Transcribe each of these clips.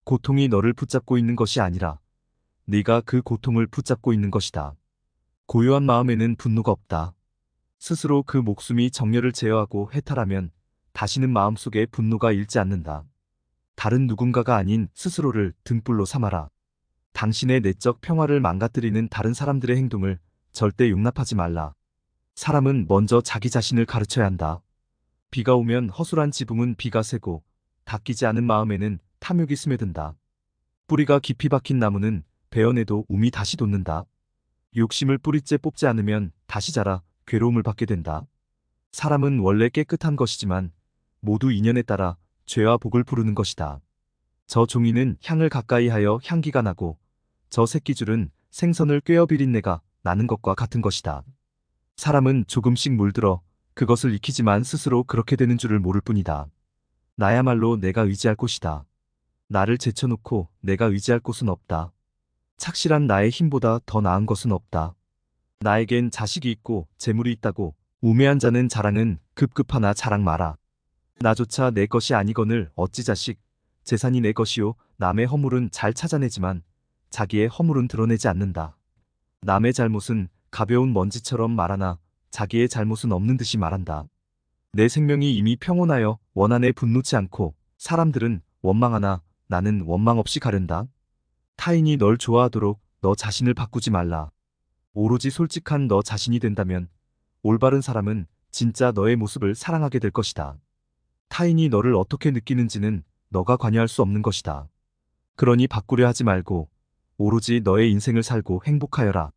고통이 너를 붙잡고 있는 것이 아니라 네가 그 고통을 붙잡고 있는 것이다. 고요한 마음에는 분노가 없다. 스스로 그 목숨이 정열을 제어하고 해탈하면 다시는 마음속에 분노가 일지 않는다. 다른 누군가가 아닌 스스로를 등불로 삼아라. 당신의 내적 평화를 망가뜨리는 다른 사람들의 행동을 절대 용납하지 말라. 사람은 먼저 자기 자신을 가르쳐야 한다. 비가 오면 허술한 지붕은 비가 새고 닦이지 않은 마음에는 탐욕이 스며든다. 뿌리가 깊이 박힌 나무는 베어내도 움이 다시 돋는다. 욕심을 뿌리째 뽑지 않으면 다시 자라 괴로움을 받게 된다. 사람은 원래 깨끗한 것이지만 모두 인연에 따라 죄와 복을 부르는 것이다. 저 종이는 향을 가까이 하여 향기가 나고 저 새끼줄은 생선을 꿰어 비린내가 나는 것과 같은 것이다. 사람은 조금씩 물들어 그것을 익히지만 스스로 그렇게 되는 줄을 모를 뿐이다. 나야말로 내가 의지할 곳이다. 나를 제쳐놓고 내가 의지할 곳은 없다. 착실한 나의 힘보다 더 나은 것은 없다. 나에겐 자식이 있고 재물이 있다고 우매한 자는 자랑은 급급하나 자랑 마라. 나조차 내 것이 아니거늘 어찌 자식, 재산이 내 것이요 남의 허물은 잘 찾아내지만 자기의 허물은 드러내지 않는다. 남의 잘못은 가벼운 먼지처럼 말하나 자기의 잘못은 없는 듯이 말한다. 내 생명이 이미 평온하여 원한에 분노치 않고 사람들은 원망하나 나는 원망 없이 가련다. 타인이 널 좋아하도록 너 자신을 바꾸지 말라. 오로지 솔직한 너 자신이 된다면 올바른 사람은 진짜 너의 모습을 사랑하게 될 것이다. 타인이 너를 어떻게 느끼는지는 너가 관여할 수 없는 것이다. 그러니 바꾸려 하지 말고 오로지 너의 인생을 살고 행복하여라.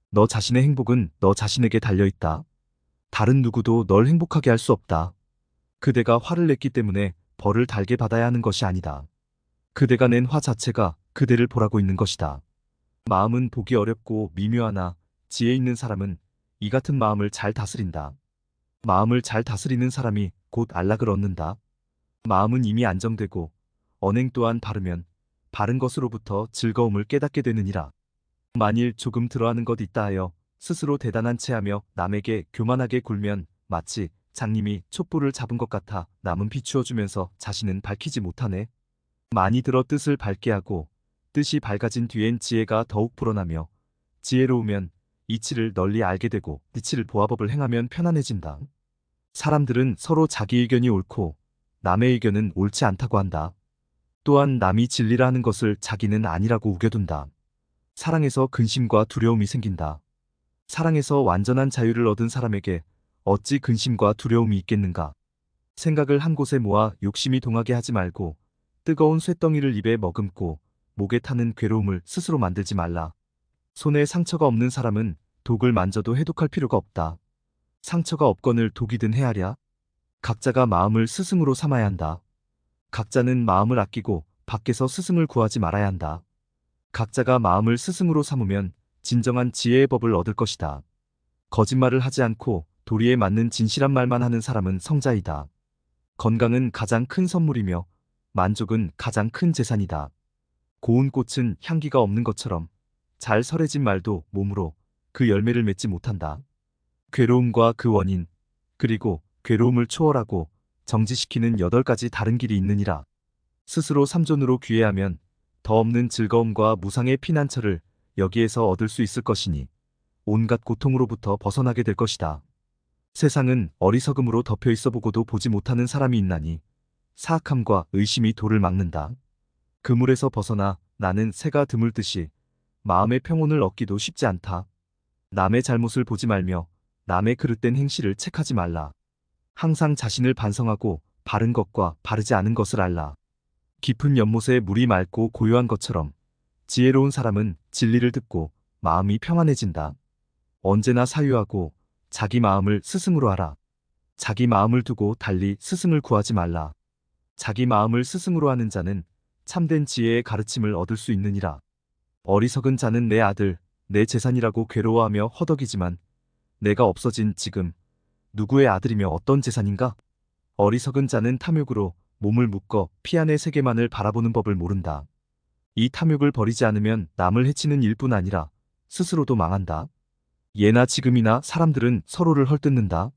너 자신의 행복은 너 자신에게 달려있다. 다른 누구도 널 행복하게 할 수 없다. 그대가 화를 냈기 때문에 벌을 달게 받아야 하는 것이 아니다. 그대가 낸 화 자체가 그대를 보라고 있는 것이다. 마음은 보기 어렵고 미묘하나 지혜 있는 사람은 이 같은 마음을 잘 다스린다. 마음을 잘 다스리는 사람이 곧 안락을 얻는다. 마음은 이미 안정되고 언행 또한 바르면 바른 것으로부터 즐거움을 깨닫게 되느니라. 만일 조금 들어하는 것 있다 하여 스스로 대단한 체하며 남에게 교만하게 굴면 마치 장님이 촛불을 잡은 것 같아 남은 비추어주면서 자신은 밝히지 못하네. 많이 들어 뜻을 밝게 하고 뜻이 밝아진 뒤엔 지혜가 더욱 불어나며 지혜로우면 이치를 널리 알게 되고 이치를 보아법을 행하면 편안해진다. 사람들은 서로 자기 의견이 옳고 남의 의견은 옳지 않다고 한다. 또한 남이 진리라 하는 것을 자기는 아니라고 우겨둔다. 사랑에서 근심과 두려움이 생긴다. 사랑에서 완전한 자유를 얻은 사람에게 어찌 근심과 두려움이 있겠는가. 생각을 한 곳에 모아 욕심이 동하게 하지 말고 뜨거운 쇳덩이를 입에 머금고 목에 타는 괴로움을 스스로 만들지 말라. 손에 상처가 없는 사람은 독을 만져도 해독할 필요가 없다. 상처가 없거늘 독이든 해하랴. 각자가 마음을 스승으로 삼아야 한다. 각자는 마음을 아끼고 밖에서 스승을 구하지 말아야 한다. 각자가 마음을 스승으로 삼으면 진정한 지혜의 법을 얻을 것이다. 거짓말을 하지 않고 도리에 맞는 진실한 말만 하는 사람은 성자이다. 건강은 가장 큰 선물이며 만족은 가장 큰 재산이다. 고운 꽃은 향기가 없는 것처럼 잘 설해진 말도 몸으로 그 열매를 맺지 못한다. 괴로움과 그 원인, 그리고 괴로움을 초월하고 정지시키는 8가지 다른 길이 있느니라. 스스로 삼존으로 귀해하면 더 없는 즐거움과 무상의 피난처를 여기에서 얻을 수 있을 것이니 온갖 고통으로부터 벗어나게 될 것이다. 세상은 어리석음으로 덮여 있어 보고도 보지 못하는 사람이 있나니 사악함과 의심이 도를 막는다. 그물에서 벗어나 나는 새가 드물듯이 마음의 평온을 얻기도 쉽지 않다. 남의 잘못을 보지 말며 남의 그릇된 행실을 책하지 말라. 항상 자신을 반성하고 바른 것과 바르지 않은 것을 알라. 깊은 연못에 물이 맑고 고요한 것처럼 지혜로운 사람은 진리를 듣고 마음이 평안해진다. 언제나 사유하고 자기 마음을 스승으로 하라. 자기 마음을 두고 달리 스승을 구하지 말라. 자기 마음을 스승으로 하는 자는 참된 지혜의 가르침을 얻을 수 있느니라. 어리석은 자는 내 아들, 내 재산이라고 괴로워하며 허덕이지만 내가 없어진 지금 누구의 아들이며 어떤 재산인가? 어리석은 자는 탐욕으로 몸을 묶어 피 안의 세계만을 바라보는 법을 모른다. 이 탐욕을 버리지 않으면 남을 해치는 일뿐 아니라 스스로도 망한다. 예나 지금이나 사람들은 서로를 헐뜯는다.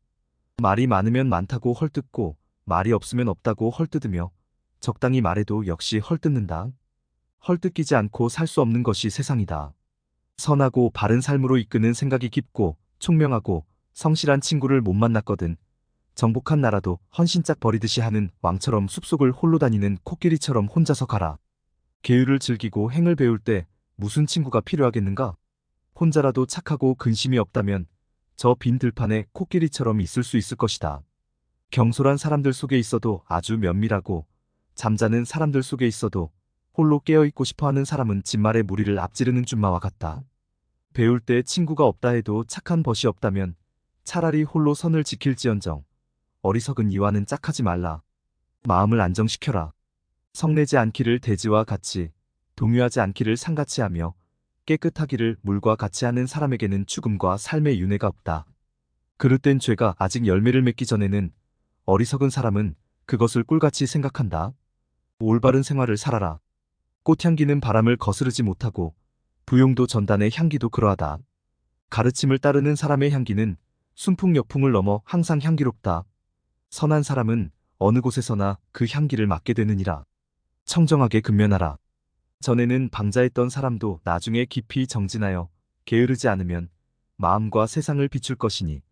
말이 많으면 많다고 헐뜯고 말이 없으면 없다고 헐뜯으며 적당히 말해도 역시 헐뜯는다. 헐뜯기지 않고 살 수 없는 것이 세상이다. 선하고 바른 삶으로 이끄는 생각이 깊고 총명하고 성실한 친구를 못 만났거든. 정복한 나라도 헌신짝 버리듯이 하는 왕처럼 숲속을 홀로 다니는 코끼리처럼 혼자서 가라. 계율을 즐기고 행을 배울 때 무슨 친구가 필요하겠는가? 혼자라도 착하고 근심이 없다면 저 빈 들판에 코끼리처럼 있을 수 있을 것이다. 경솔한 사람들 속에 있어도 아주 면밀하고 잠자는 사람들 속에 있어도 홀로 깨어있고 싶어하는 사람은 진말의 무리를 앞지르는 줌마와 같다. 배울 때 친구가 없다 해도 착한 벗이 없다면 차라리 홀로 선을 지킬지언정 어리석은 이와는 짝하지 말라. 마음을 안정시켜라. 성내지 않기를 돼지와 같이, 동요하지 않기를 상같이 하며 깨끗하기를 물과 같이 하는 사람에게는 죽음과 삶의 윤회가 없다. 그릇된 죄가 아직 열매를 맺기 전에는 어리석은 사람은 그것을 꿀같이 생각한다. 올바른 생활을 살아라. 꽃향기는 바람을 거스르지 못하고 부용도 전단의 향기도 그러하다. 가르침을 따르는 사람의 향기는 순풍역풍을 넘어 항상 향기롭다. 선한 사람은 어느 곳에서나 그 향기를 맡게 되느니라. 청정하게 근면하라. 전에는 방자했던 사람도 나중에 깊이 정진하여 게으르지 않으면 마음과 세상을 비출 것이니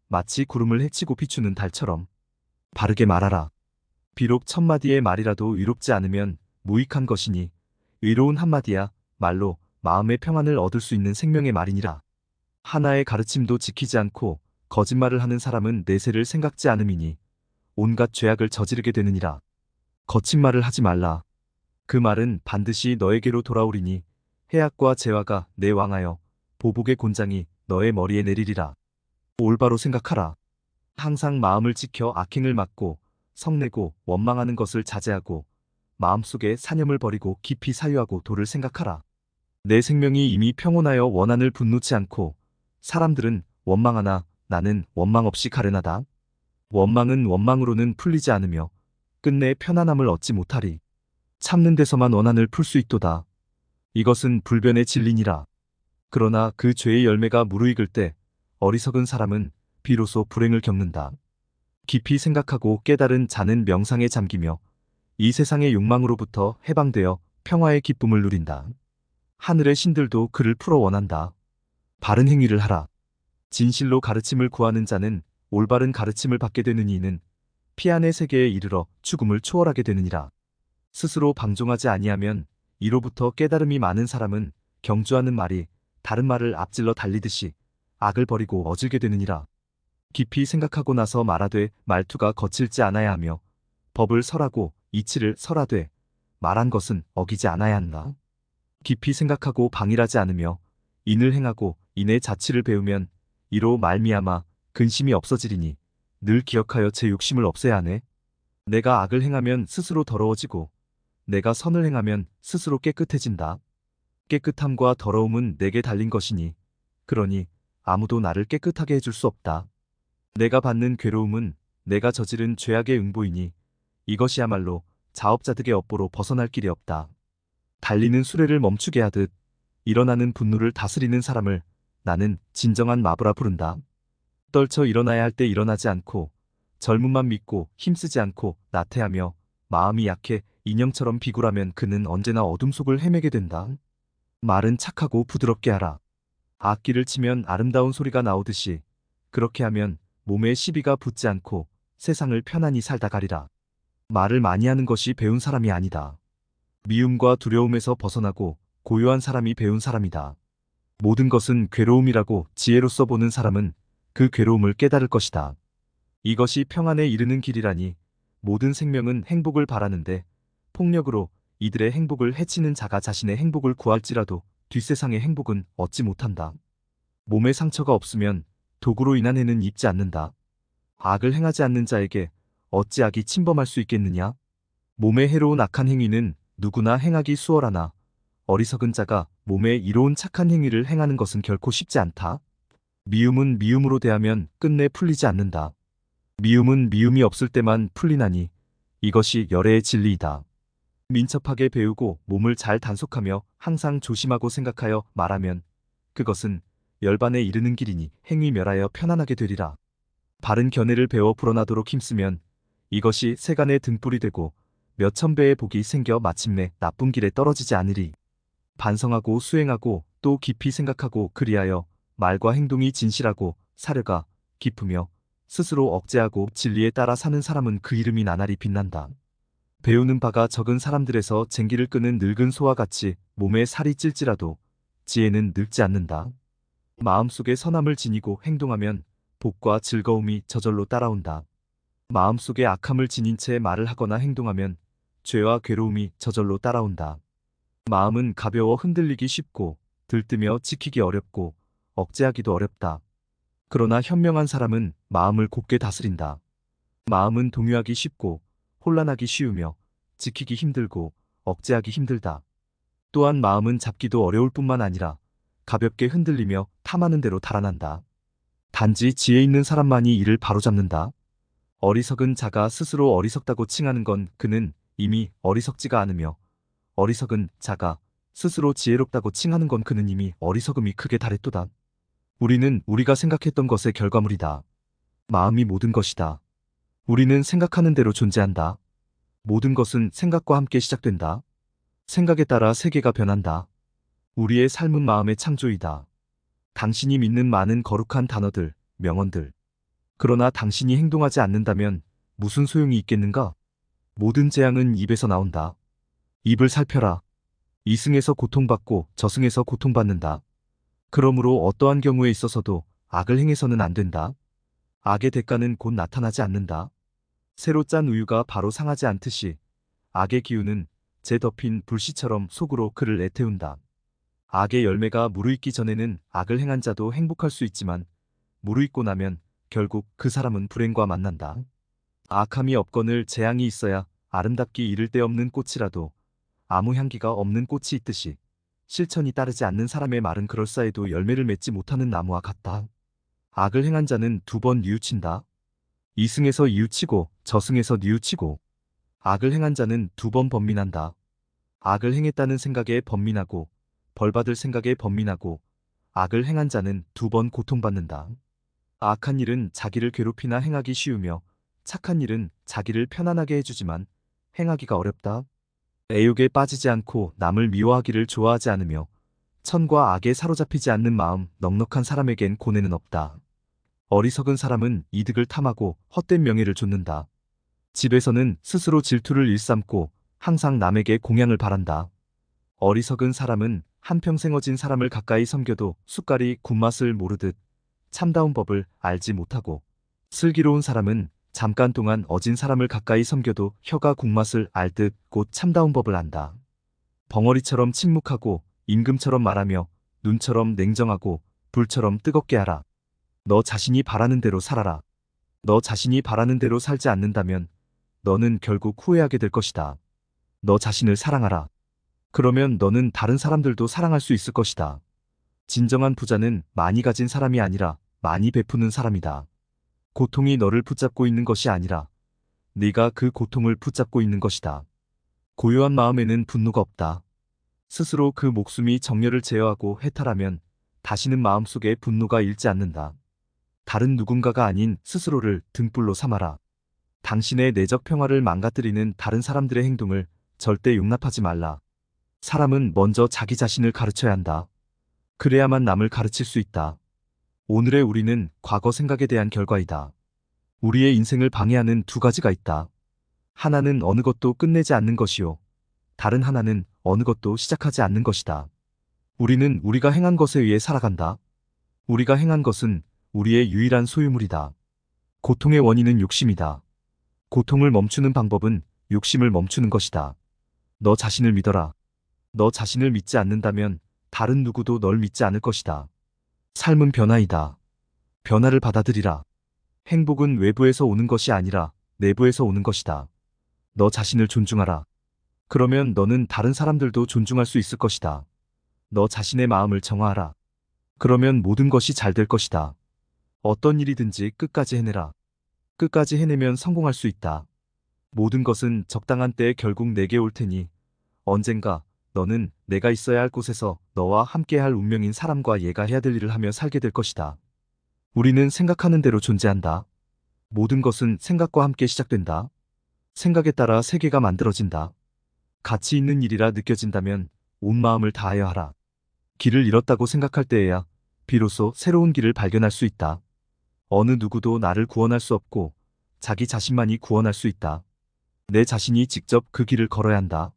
마치 구름을 헤치고 비추는 달처럼 바르게 말하라. 비록 천마디의 말이라도 의롭지 않으면 무익한 것이니 의로운 한마디야 말로 마음의 평안을 얻을 수 있는 생명의 말이니라. 하나의 가르침도 지키지 않고 거짓말을 하는 사람은 내세를 생각지 않음이니 온갖 죄악을 저지르게 되느니라. 거친 말을 하지 말라. 그 말은 반드시 너에게로 돌아오리니 해악과 재화가 내 왕하여 보복의 곤장이 너의 머리에 내리리라. 올바로 생각하라. 항상 마음을 지켜 악행을 막고 성내고 원망하는 것을 자제하고 마음속에 사념을 버리고 깊이 사유하고 도를 생각하라. 내 생명이 이미 평온하여 원한을 분노치 않고 사람들은 원망하나 나는 원망 없이 가련하다. 원망은 원망으로는 풀리지 않으며 끝내 편안함을 얻지 못하리. 참는 데서만 원한을 풀 수 있도다. 이것은 불변의 진리니라. 그러나 그 죄의 열매가 무르익을 때 어리석은 사람은 비로소 불행을 겪는다. 깊이 생각하고 깨달은 자는 명상에 잠기며 이 세상의 욕망으로부터 해방되어 평화의 기쁨을 누린다. 하늘의 신들도 그를 풀어 원한다. 바른 행위를 하라. 진실로 가르침을 구하는 자는 올바른 가르침을 받게 되는 이는 피안의 세계에 이르러 죽음을 초월하게 되느니라. 스스로 방종하지 아니하면 이로부터 깨달음이 많은 사람은 경주하는 말이 다른 말을 앞질러 달리듯이 악을 버리고 어질게 되느니라. 깊이 생각하고 나서 말하되 말투가 거칠지 않아야 하며 법을 설하고 이치를 설하되 말한 것은 어기지 않아야 한다. 깊이 생각하고 방일하지 않으며 인을 행하고 인의 자치를 배우면 이로 말미암아 근심이 없어지리니 늘 기억하여 제 욕심을 없애야 하네. 내가 악을 행하면 스스로 더러워지고 내가 선을 행하면 스스로 깨끗해진다. 깨끗함과 더러움은 내게 달린 것이니 그러니 아무도 나를 깨끗하게 해줄 수 없다. 내가 받는 괴로움은 내가 저지른 죄악의 응보이니 이것이야말로 자업자득의 업보로 벗어날 길이 없다. 달리는 수레를 멈추게 하듯 일어나는 분노를 다스리는 사람을 나는 진정한 마부라 부른다. 떨쳐 일어나야 할 때 일어나지 않고 젊음만 믿고 힘쓰지 않고 나태하며 마음이 약해 인형처럼 비굴하면 그는 언제나 어둠 속을 헤매게 된다. 말은 착하고 부드럽게 하라. 악기를 치면 아름다운 소리가 나오듯이 그렇게 하면 몸에 시비가 붙지 않고 세상을 편안히 살다 가리라. 말을 많이 하는 것이 배운 사람이 아니다. 미움과 두려움에서 벗어나고 고요한 사람이 배운 사람이다. 모든 것은 괴로움이라고 지혜로써 보는 사람은 그 괴로움을 깨달을 것이다. 이것이 평안에 이르는 길이라니 모든 생명은 행복을 바라는데 폭력으로 이들의 행복을 해치는 자가 자신의 행복을 구할지라도 뒷세상의 행복은 얻지 못한다. 몸에 상처가 없으면 도구로 인한 해는 입지 않는다. 악을 행하지 않는 자에게 어찌 악이 침범할 수 있겠느냐? 몸에 해로운 악한 행위는 누구나 행하기 수월하나 어리석은 자가 몸에 이로운 착한 행위를 행하는 것은 결코 쉽지 않다. 미움은 미움으로 대하면 끝내 풀리지 않는다. 미움은 미움이 없을 때만 풀리나니 이것이 열애의 진리이다. 민첩하게 배우고 몸을 잘 단속하며 항상 조심하고 생각하여 말하면 그것은 열반에 이르는 길이니 행위 멸하여 편안하게 되리라. 바른 견해를 배워 불어나도록 힘쓰면 이것이 세간의 등불이 되고 몇천 배의 복이 생겨 마침내 나쁜 길에 떨어지지 않으리. 반성하고 수행하고 또 깊이 생각하고 그리하여 말과 행동이 진실하고 사려가 깊으며 스스로 억제하고 진리에 따라 사는 사람은 그 이름이 나날이 빛난다. 배우는 바가 적은 사람들에서 쟁기를 끄는 늙은 소와 같이 몸에 살이 찔찔하도 지혜는 늙지 않는다. 마음속에 선함을 지니고 행동하면 복과 즐거움이 저절로 따라온다. 마음속에 악함을 지닌 채 말을 하거나 행동하면 죄와 괴로움이 저절로 따라온다. 마음은 가벼워 흔들리기 쉽고 들뜨며 지키기 어렵고 억제하기도 어렵다. 그러나 현명한 사람은 마음을 곧게 다스린다. 마음은 동요하기 쉽고 혼란하기 쉬우며 지키기 힘들고 억제하기 힘들다. 또한 마음은 잡기도 어려울 뿐만 아니라 가볍게 흔들리며 탐하는 대로 달아난다. 단지 지혜 있는 사람만이 이를 바로잡는다. 어리석은 자가 스스로 어리석다고 칭하는 건 그는 이미 어리석지가 않으며 어리석은 자가 스스로 지혜롭다고 칭하는 건 그는 이미 어리석음이 크게 달했도다. 우리는 우리가 생각했던 것의 결과물이다. 마음이 모든 것이다. 우리는 생각하는 대로 존재한다. 모든 것은 생각과 함께 시작된다. 생각에 따라 세계가 변한다. 우리의 삶은 마음의 창조이다. 당신이 믿는 많은 거룩한 단어들, 명언들. 그러나 당신이 행동하지 않는다면 무슨 소용이 있겠는가? 모든 재앙은 입에서 나온다. 입을 살펴라. 이승에서 고통받고 저승에서 고통받는다. 그러므로 어떠한 경우에 있어서도 악을 행해서는 안 된다. 악의 대가는 곧 나타나지 않는다. 새로 짠 우유가 바로 상하지 않듯이 악의 기운은 재 덮인 불씨처럼 속으로 그를 애태운다. 악의 열매가 무르익기 전에는 악을 행한 자도 행복할 수 있지만 무르익고 나면 결국 그 사람은 불행과 만난다. 악함이 없거늘 재앙이 있어야 아름답기 이를 데 없는 꽃이라도 아무 향기가 없는 꽃이 있듯이 실천이 따르지 않는 사람의 말은 그럴싸해도 열매를 맺지 못하는 나무와 같다. 악을 행한 자는 두 번 뉘우친다. 이승에서 이웃치고 저승에서 뉘우치고. 악을 행한 자는 두 번 번민한다. 악을 행했다는 생각에 번민하고 벌받을 생각에 번민하고 악을 행한 자는 두 번 고통받는다. 악한 일은 자기를 괴롭히나 행하기 쉬우며 착한 일은 자기를 편안하게 해주지만 행하기가 어렵다. 애욕에 빠지지 않고 남을 미워하기를 좋아하지 않으며 천과 악에 사로잡히지 않는 마음 넉넉한 사람에겐 고뇌는 없다. 어리석은 사람은 이득을 탐하고 헛된 명예를 좇는다. 집에서는 스스로 질투를 일삼고 항상 남에게 공양을 바란다. 어리석은 사람은 한평생 어진 사람을 가까이 섬겨도 숟갈이 군맛을 모르듯 참다운 법을 알지 못하고 슬기로운 사람은 잠깐 동안 어진 사람을 가까이 섬겨도 혀가 국맛을 알듯 곧 참다운 법을 안다. 벙어리처럼 침묵하고 임금처럼 말하며 눈처럼 냉정하고 불처럼 뜨겁게 하라. 너 자신이 바라는 대로 살아라. 너 자신이 바라는 대로 살지 않는다면 너는 결국 후회하게 될 것이다. 너 자신을 사랑하라. 그러면 너는 다른 사람들도 사랑할 수 있을 것이다. 진정한 부자는 많이 가진 사람이 아니라 많이 베푸는 사람이다. 고통이 너를 붙잡고 있는 것이 아니라 네가 그 고통을 붙잡고 있는 것이다. 고요한 마음에는 분노가 없다. 스스로 그 목숨이 정열을 제어하고 해탈하면 다시는 마음속에 분노가 일지 않는다. 다른 누군가가 아닌 스스로를 등불로 삼아라. 당신의 내적 평화를 망가뜨리는 다른 사람들의 행동을 절대 용납하지 말라. 사람은 먼저 자기 자신을 가르쳐야 한다. 그래야만 남을 가르칠 수 있다. 오늘의 우리는 과거 생각에 대한 결과이다. 우리의 인생을 방해하는 두 가지가 있다. 하나는 어느 것도 끝내지 않는 것이요. 다른 하나는 어느 것도 시작하지 않는 것이다. 우리는 우리가 행한 것에 의해 살아간다. 우리가 행한 것은 우리의 유일한 소유물이다. 고통의 원인은 욕심이다. 고통을 멈추는 방법은 욕심을 멈추는 것이다. 너 자신을 믿어라. 너 자신을 믿지 않는다면 다른 누구도 널 믿지 않을 것이다. 삶은 변화이다. 변화를 받아들이라. 행복은 외부에서 오는 것이 아니라 내부에서 오는 것이다. 너 자신을 존중하라. 그러면 너는 다른 사람들도 존중할 수 있을 것이다. 너 자신의 마음을 정화하라. 그러면 모든 것이 잘 될 것이다. 어떤 일이든지 끝까지 해내라. 끝까지 해내면 성공할 수 있다. 모든 것은 적당한 때에 결국 내게 올 테니 언젠가 너는 내가 있어야 할 곳에서 너와 함께할 운명인 사람과 얘가 해야 될 일을 하며 살게 될 것이다. 우리는 생각하는 대로 존재한다. 모든 것은 생각과 함께 시작된다. 생각에 따라 세계가 만들어진다. 가치 있는 일이라 느껴진다면 온 마음을 다하여 하라. 길을 잃었다고 생각할 때에야 비로소 새로운 길을 발견할 수 있다. 어느 누구도 나를 구원할 수 없고 자기 자신만이 구원할 수 있다. 내 자신이 직접 그 길을 걸어야 한다.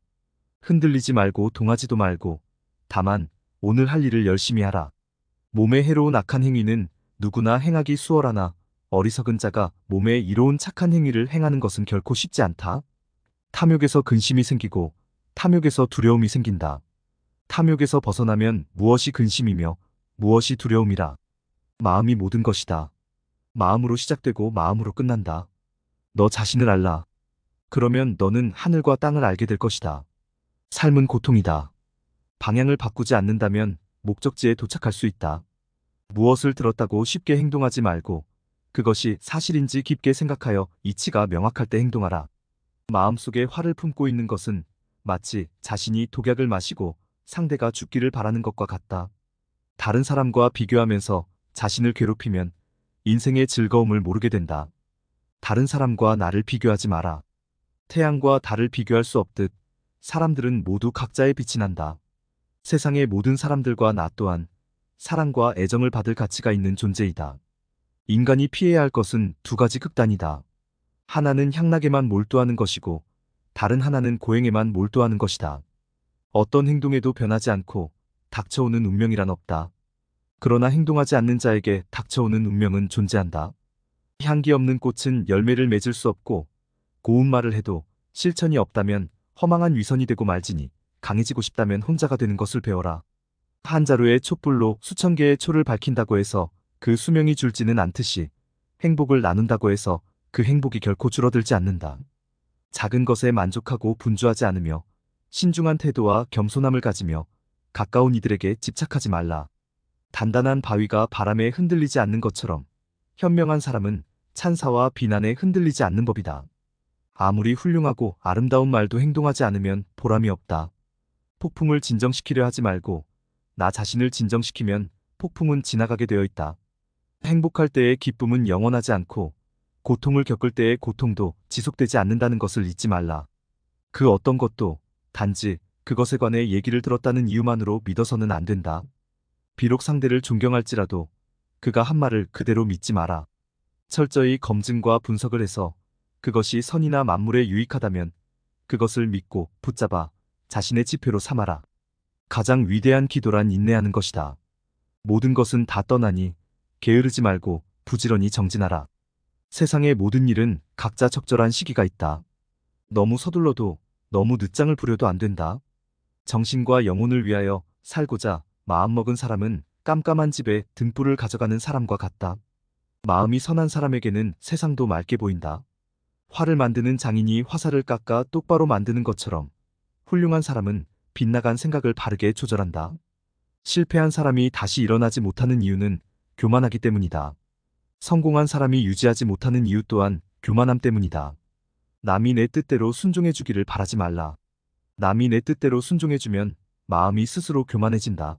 흔들리지 말고 동하지도 말고 다만 오늘 할 일을 열심히 하라. 몸에 해로운 악한 행위는 누구나 행하기 수월하나 어리석은 자가 몸에 이로운 착한 행위를 행하는 것은 결코 쉽지 않다. 탐욕에서 근심이 생기고 탐욕에서 두려움이 생긴다. 탐욕에서 벗어나면 무엇이 근심이며 무엇이 두려움이라. 마음이 모든 것이다. 마음으로 시작되고 마음으로 끝난다. 너 자신을 알라. 그러면 너는 하늘과 땅을 알게 될 것이다. 삶은 고통이다. 방향을 바꾸지 않는다면 목적지에 도착할 수 있다. 무엇을 들었다고 쉽게 행동하지 말고 그것이 사실인지 깊게 생각하여 이치가 명확할 때 행동하라. 마음속에 화를 품고 있는 것은 마치 자신이 독약을 마시고 상대가 죽기를 바라는 것과 같다. 다른 사람과 비교하면서 자신을 괴롭히면 인생의 즐거움을 모르게 된다. 다른 사람과 나를 비교하지 마라. 태양과 달을 비교할 수 없듯 사람들은 모두 각자의 빛이 난다. 세상의 모든 사람들과 나 또한 사랑과 애정을 받을 가치가 있는 존재이다. 인간이 피해야 할 것은 두 가지 극단이다. 하나는 향락에만 몰두하는 것이고 다른 하나는 고행에만 몰두하는 것이다. 어떤 행동에도 변하지 않고 닥쳐오는 운명이란 없다. 그러나 행동하지 않는 자에게 닥쳐오는 운명은 존재한다. 향기 없는 꽃은 열매를 맺을 수 없고 고운 말을 해도 실천이 없다면 허망한 위선이 되고 말지니 강해지고 싶다면 혼자가 되는 것을 배워라. 한 자루의 촛불로 수천 개의 초를 밝힌다고 해서 그 수명이 줄지는 않듯이 행복을 나눈다고 해서 그 행복이 결코 줄어들지 않는다. 작은 것에 만족하고 분주하지 않으며 신중한 태도와 겸손함을 가지며 가까운 이들에게 집착하지 말라. 단단한 바위가 바람에 흔들리지 않는 것처럼 현명한 사람은 찬사와 비난에 흔들리지 않는 법이다. 아무리 훌륭하고 아름다운 말도 행동하지 않으면 보람이 없다. 폭풍을 진정시키려 하지 말고 나 자신을 진정시키면 폭풍은 지나가게 되어 있다. 행복할 때의 기쁨은 영원하지 않고 고통을 겪을 때의 고통도 지속되지 않는다는 것을 잊지 말라. 그 어떤 것도 단지 그것에 관해 얘기를 들었다는 이유만으로 믿어서는 안 된다. 비록 상대를 존경할지라도 그가 한 말을 그대로 믿지 마라. 철저히 검증과 분석을 해서 그것이 선이나 만물에 유익하다면 그것을 믿고 붙잡아 자신의 지표로 삼아라. 가장 위대한 기도란 인내하는 것이다. 모든 것은 다 떠나니 게으르지 말고 부지런히 정진하라. 세상의 모든 일은 각자 적절한 시기가 있다. 너무 서둘러도 너무 늦장을 부려도 안 된다. 정신과 영혼을 위하여 살고자 마음먹은 사람은 깜깜한 집에 등불을 가져가는 사람과 같다. 마음이 선한 사람에게는 세상도 맑게 보인다. 활을 만드는 장인이 화살을 깎아 똑바로 만드는 것처럼 훌륭한 사람은 빗나간 생각을 바르게 조절한다. 실패한 사람이 다시 일어나지 못하는 이유는 교만하기 때문이다. 성공한 사람이 유지하지 못하는 이유 또한 교만함 때문이다. 남이 내 뜻대로 순종해주기를 바라지 말라. 남이 내 뜻대로 순종해주면 마음이 스스로 교만해진다.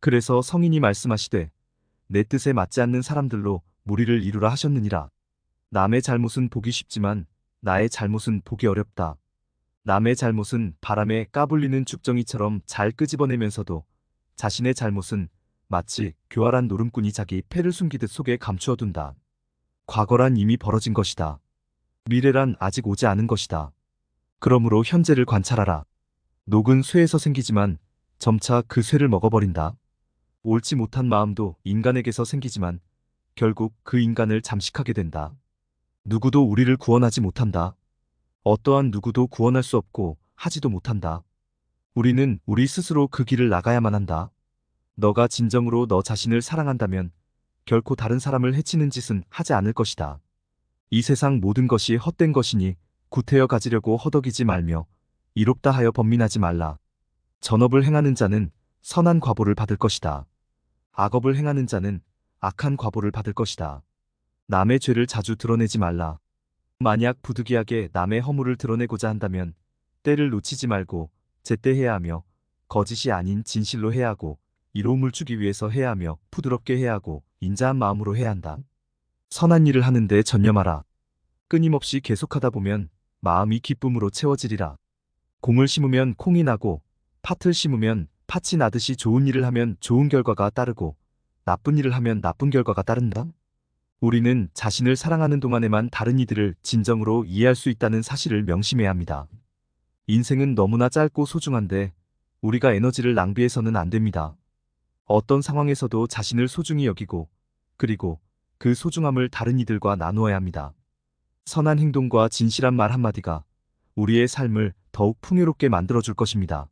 그래서 성인이 말씀하시되 내 뜻에 맞지 않는 사람들로 무리를 이루라 하셨느니라. 남의 잘못은 보기 쉽지만 나의 잘못은 보기 어렵다. 남의 잘못은 바람에 까불리는 죽정이처럼 잘 끄집어내면서도 자신의 잘못은 마치 교활한 노름꾼이 자기 패를 숨기듯 속에 감추어둔다. 과거란 이미 벌어진 것이다. 미래란 아직 오지 않은 것이다. 그러므로 현재를 관찰하라. 녹은 쇠에서 생기지만 점차 그 쇠를 먹어버린다. 옳지 못한 마음도 인간에게서 생기지만 결국 그 인간을 잠식하게 된다. 누구도 우리를 구원하지 못한다. 어떠한 누구도 구원할 수 없고 하지도 못한다. 우리는 우리 스스로 그 길을 나가야만 한다. 너가 진정으로 너 자신을 사랑한다면 결코 다른 사람을 해치는 짓은 하지 않을 것이다. 이 세상 모든 것이 헛된 것이니 구태여 가지려고 허덕이지 말며 이롭다 하여 번민하지 말라. 전업을 행하는 자는 선한 과보를 받을 것이다. 악업을 행하는 자는 악한 과보를 받을 것이다. 남의 죄를 자주 드러내지 말라. 만약 부득이하게 남의 허물을 드러내고자 한다면 때를 놓치지 말고 제때 해야 하며 거짓이 아닌 진실로 해야 하고 이로움을 주기 위해서 해야 하며 부드럽게 해야 하고 인자한 마음으로 해야 한다. 선한 일을 하는데 전념하라. 끊임없이 계속하다 보면 마음이 기쁨으로 채워지리라. 공을 심으면 콩이 나고 팥을 심으면 팥이 나듯이 좋은 일을 하면 좋은 결과가 따르고 나쁜 일을 하면 나쁜 결과가 따른다. 우리는 자신을 사랑하는 동안에만 다른 이들을 진정으로 이해할 수 있다는 사실을 명심해야 합니다. 인생은 너무나 짧고 소중한데 우리가 에너지를 낭비해서는 안 됩니다. 어떤 상황에서도 자신을 소중히 여기고 그리고 그 소중함을 다른 이들과 나누어야 합니다. 선한 행동과 진실한 말 한마디가 우리의 삶을 더욱 풍요롭게 만들어줄 것입니다.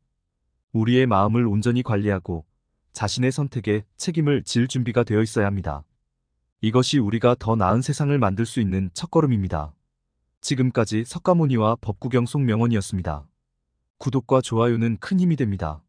우리의 마음을 온전히 관리하고 자신의 선택에 책임을 질 준비가 되어 있어야 합니다. 이것이 우리가 더 나은 세상을 만들 수 있는 첫걸음입니다. 지금까지 석가모니와 법구경 송명원이었습니다. 구독과 좋아요는 큰 힘이 됩니다.